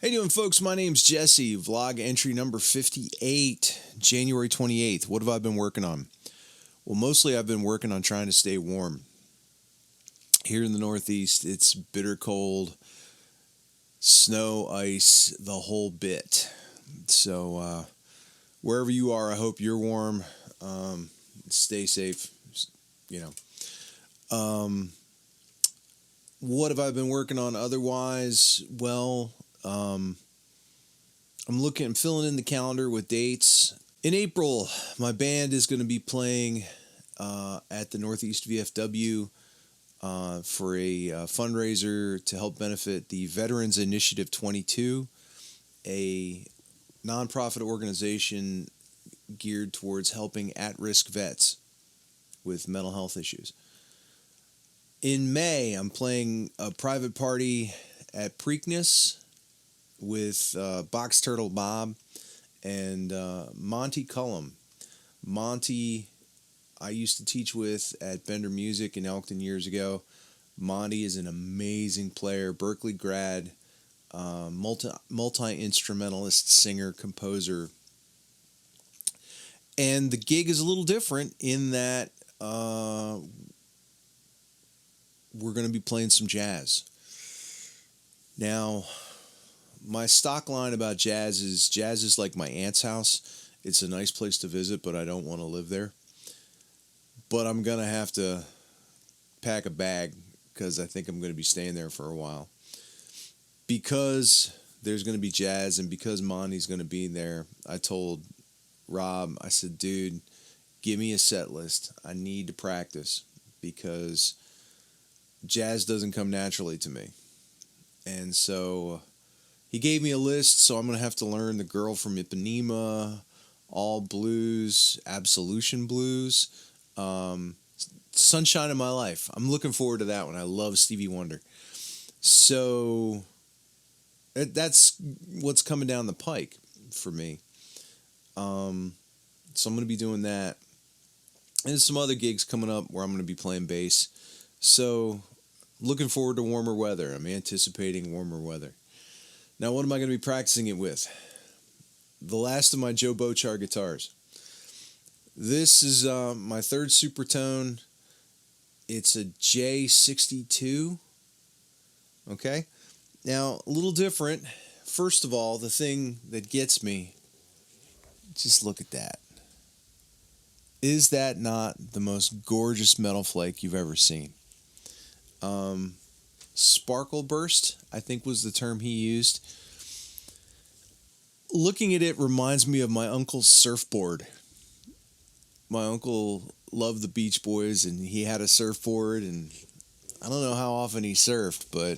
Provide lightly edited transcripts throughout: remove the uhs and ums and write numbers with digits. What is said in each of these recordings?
Hey doing folks, my name's Jesse, vlog entry number 58, January 28th. What have I been working on? Well, mostly I've been working on trying to stay warm. Here in the Northeast, it's bitter cold, snow, ice, the whole bit. So wherever you are, I hope you're warm. Stay safe, you know. What have I been working on otherwise? Well, I'm filling in the calendar with dates. In April, my band is going to be playing at the Northeast VFW for a fundraiser to help benefit the Veterans Initiative 22, a nonprofit organization geared towards helping at-risk vets with mental health issues. In May, I'm playing a private party at Preakness with Box Turtle Bob and Monty Cullum. Monty, I used to teach with at Bender Music in Elkton years ago. Monty is an amazing player, Berkeley grad, multi-instrumentalist, singer, composer. And the gig is a little different in that we're going to be playing some jazz. Now, my stock line about jazz is like my aunt's house. It's a nice place to visit, but I don't want to live there. But I'm going to have to pack a bag because I think I'm going to be staying there for a while. Because there's going to be jazz and because Monty's going to be there, I told Rob, I said, dude, give me a set list. I need to practice because jazz doesn't come naturally to me. And so he gave me a list, so I'm going to have to learn The Girl from Ipanema, All Blues, Absolution Blues, Sunshine of My Life. I'm looking forward to that one. I love Stevie Wonder. So that's what's coming down the pike for me. So I'm going to be doing that. And there's some other gigs coming up where I'm going to be playing bass. So looking forward to warmer weather. I'm anticipating warmer weather. Now, what am I going to be practicing it with? The last of my Joe Bochar guitars. This is my third Supertone. It's a J62. Okay? Now, a little different. First of all, the thing that gets me, just look at that. Is that not the most gorgeous metal flake you've ever seen? Sparkleburst, I think was the term he used. Looking at it reminds me of my uncle's surfboard. My uncle loved the Beach Boys and he had a surfboard, and I don't know how often he surfed, but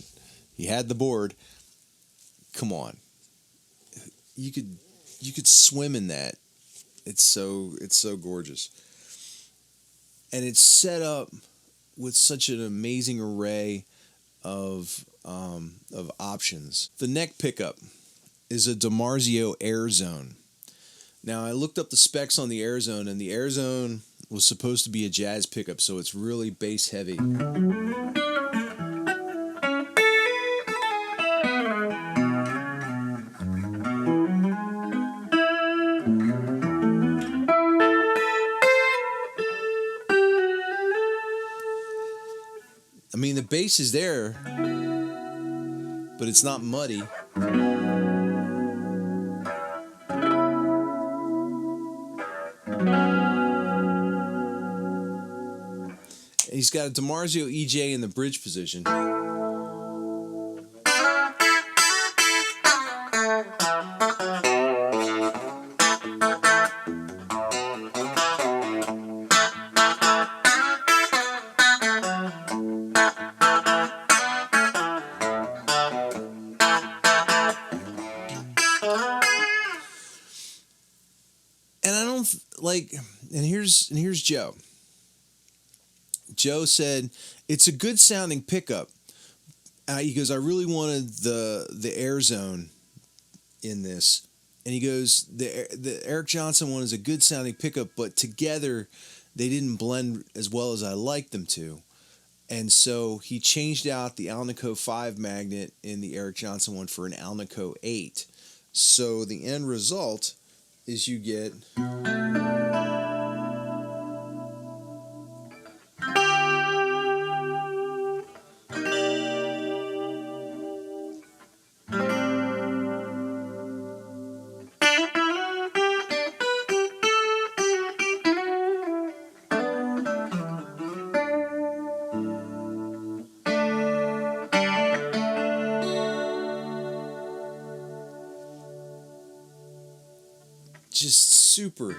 he had the board. Come on. You could swim in that. It's so gorgeous. And it's set up with such an amazing array of options. The neck pickup is a DiMarzio Air Zone. Now, I looked up the specs on the Air Zone, and the Air Zone was supposed to be a jazz pickup, so it's really bass heavy. I mean, the bass is there, but it's not muddy. He's got a DiMarzio EJ in the bridge position. And I don't and here's Joe. Joe said, it's a good sounding pickup. He goes, I really wanted the Air Zone in this. And he goes, the Eric Johnson one is a good sounding pickup, but together they didn't blend as well as I liked them to. And so he changed out the Alnico 5 magnet in the Eric Johnson one for an Alnico 8. So the end result is you get just super.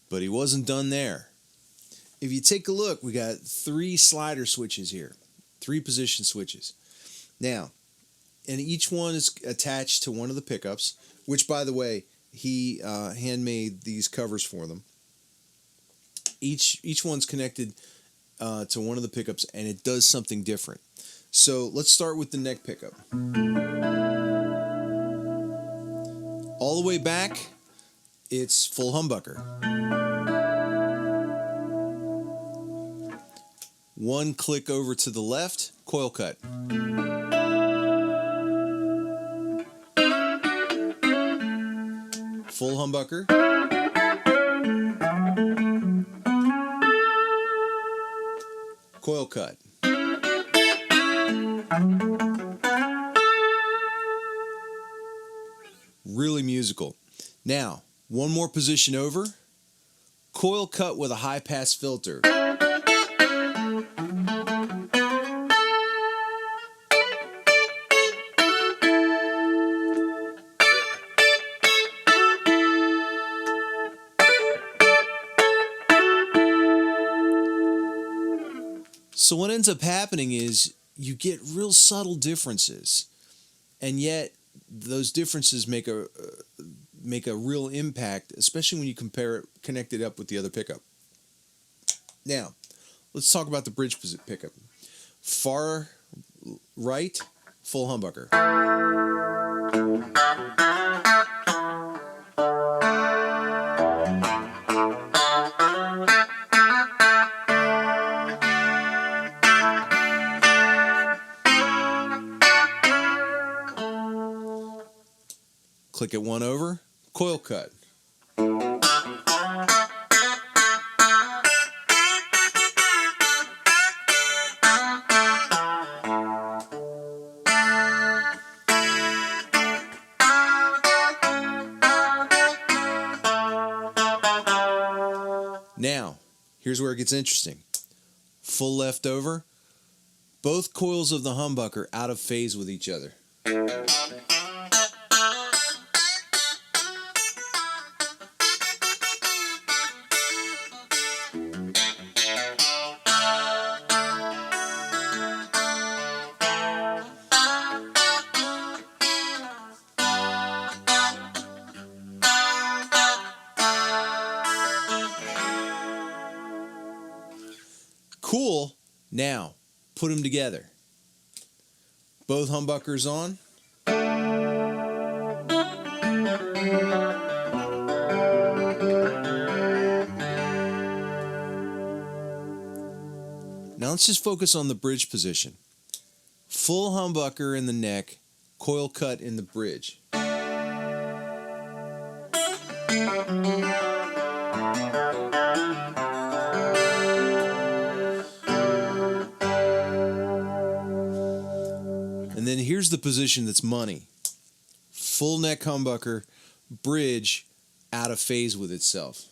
But he wasn't done there. If you take a look, we got 3 slider switches here, 3 position switches. Now, and each one is attached to one of the pickups, which, by the way, he handmade these covers for them. Each one's connected to one of the pickups, and it does something different. So let's start with the neck pickup. All the way back, it's full humbucker. One click over to the left, coil cut. Full humbucker. Coil cut. Really musical. Now, one more position over. Coil cut with a high pass filter. So what ends up happening is you get real subtle differences, and yet those differences make a real impact, especially when you connect it up with the other pickup. Now, let's talk about the bridge pickup. Far right, full humbucker. Click it one over, coil cut. Now, here's where it gets interesting. Full left over, both coils of the humbucker out of phase with each other. Cool. Now, put them together. Both humbuckers on. Now let's just focus on the bridge position. Full humbucker in the neck, coil cut in the bridge. And then here's the position that's money. Full neck humbucker, bridge, out of phase with itself.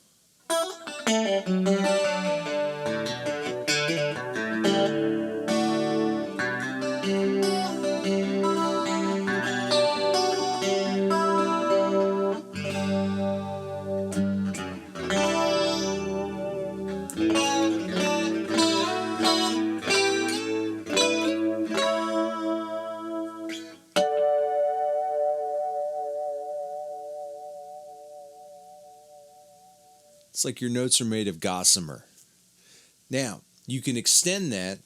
It's like your notes are made of gossamer. Now, you can extend that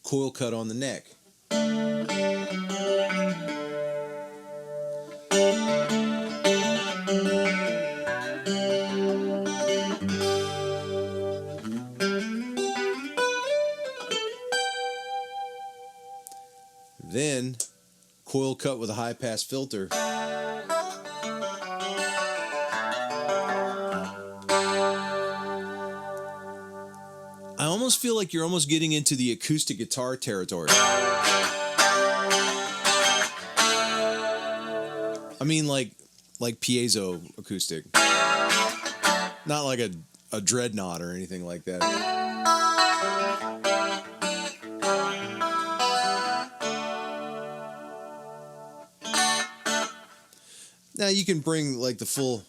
coil cut on the neck. Then coil cut with a high pass filter. I almost feel like you're almost getting into the acoustic guitar territory. I mean, like piezo acoustic, not like a dreadnought or anything like that. Now you can bring like the full.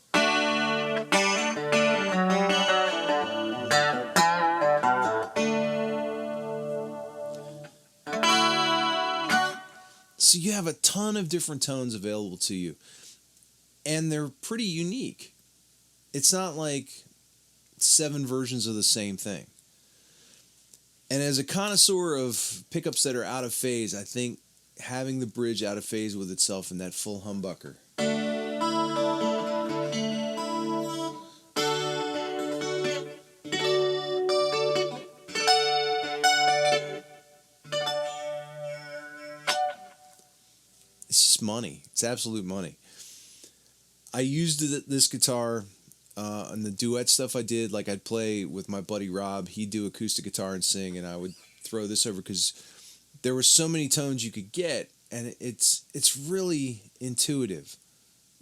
So you have a ton of different tones available to you, and they're pretty unique. It's not like 7 versions of the same thing. And as a connoisseur of pickups that are out of phase, I think having the bridge out of phase with itself and that full humbucker. It's just money. It's absolute money. I used this guitar on the duet stuff I did. Like I'd play with my buddy Rob. He'd do acoustic guitar and sing, and I would throw this over because there were so many tones you could get, and it's really intuitive,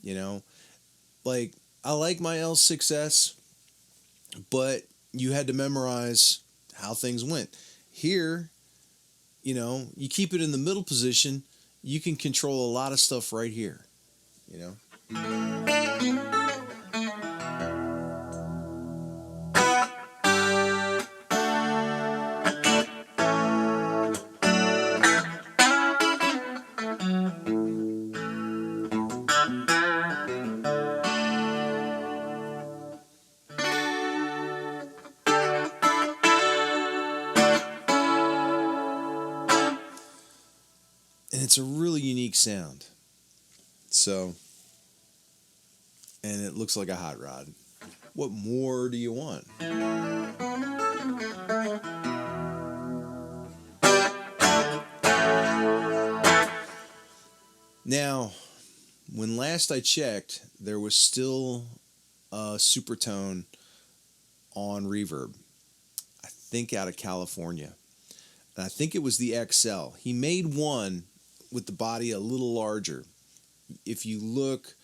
you know. Like I like my L6S, but you had to memorize how things went. Here, you know, you keep it in the middle position. You can control a lot of stuff right here, you know. And it's a really unique sound. So, and it looks like a hot rod. What more do you want? Now, when last I checked, there was still a Supertone on Reverb. I think out of California. And I think it was the XL. He made one with the body a little larger. If you look,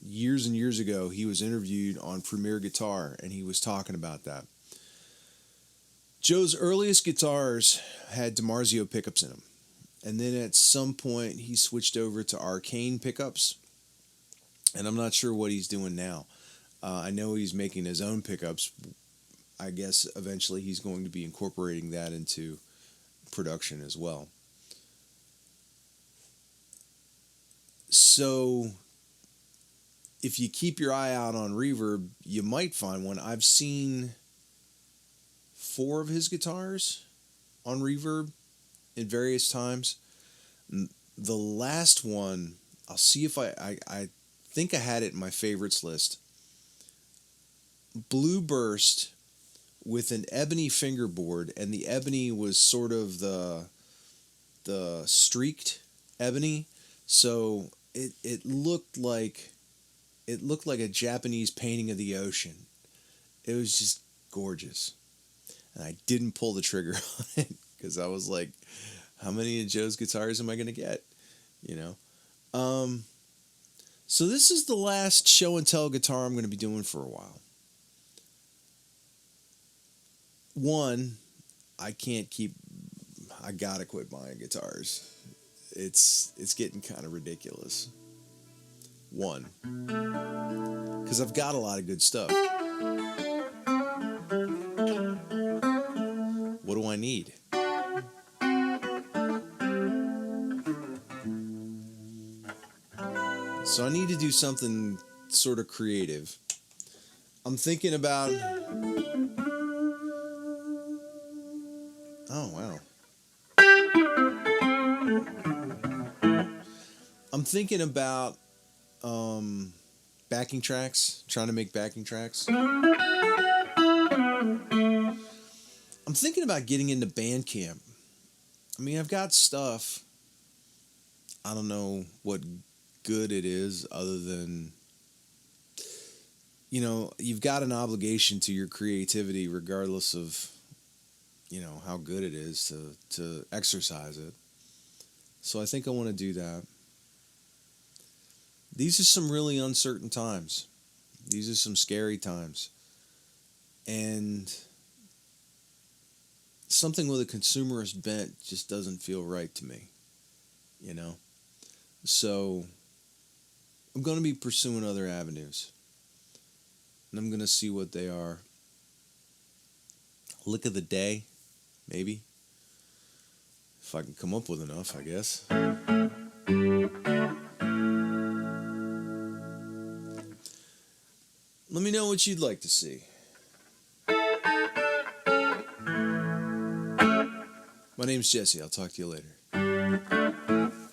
years and years ago, he was interviewed on Premier Guitar, and he was talking about that. Joe's earliest guitars had DiMarzio pickups in them. And then at some point, he switched over to Arcane pickups. And I'm not sure what he's doing now. I know he's making his own pickups. I guess eventually he's going to be incorporating that into production as well. So if you keep your eye out on Reverb, you might find one. I've seen 4 of his guitars on Reverb in various times. The last one, I'll see if I think I had it in my favorites list. Blue Burst with an ebony fingerboard, and the ebony was sort of the streaked ebony, so it looked like a Japanese painting of the ocean. It was just gorgeous, and I didn't pull the trigger on it because I was like, how many of Joe's guitars am I going to get, you know? So this is the last show and tell guitar I'm going to be doing for a while. One, I gotta quit buying guitars. It's getting kind of ridiculous. One, because I've got a lot of good stuff. What do I need? So I need to do something sort of creative. I'm thinking about Oh, wow. I'm thinking about um, backing tracks, trying to make backing tracks. I'm thinking about getting into Bandcamp. I mean, I've got stuff. I don't know what good it is other than, you've got an obligation to your creativity regardless of, how good it is to exercise it. So I think I want to do that. These are some really uncertain times. These are some scary times. And something with a consumerist bent just doesn't feel right to me, you know? So I'm going to be pursuing other avenues. And I'm going to see what they are. Lick of the day, maybe. If I can come up with enough, I guess. Let me know what you'd like to see. My name's Jesse. I'll talk to you later.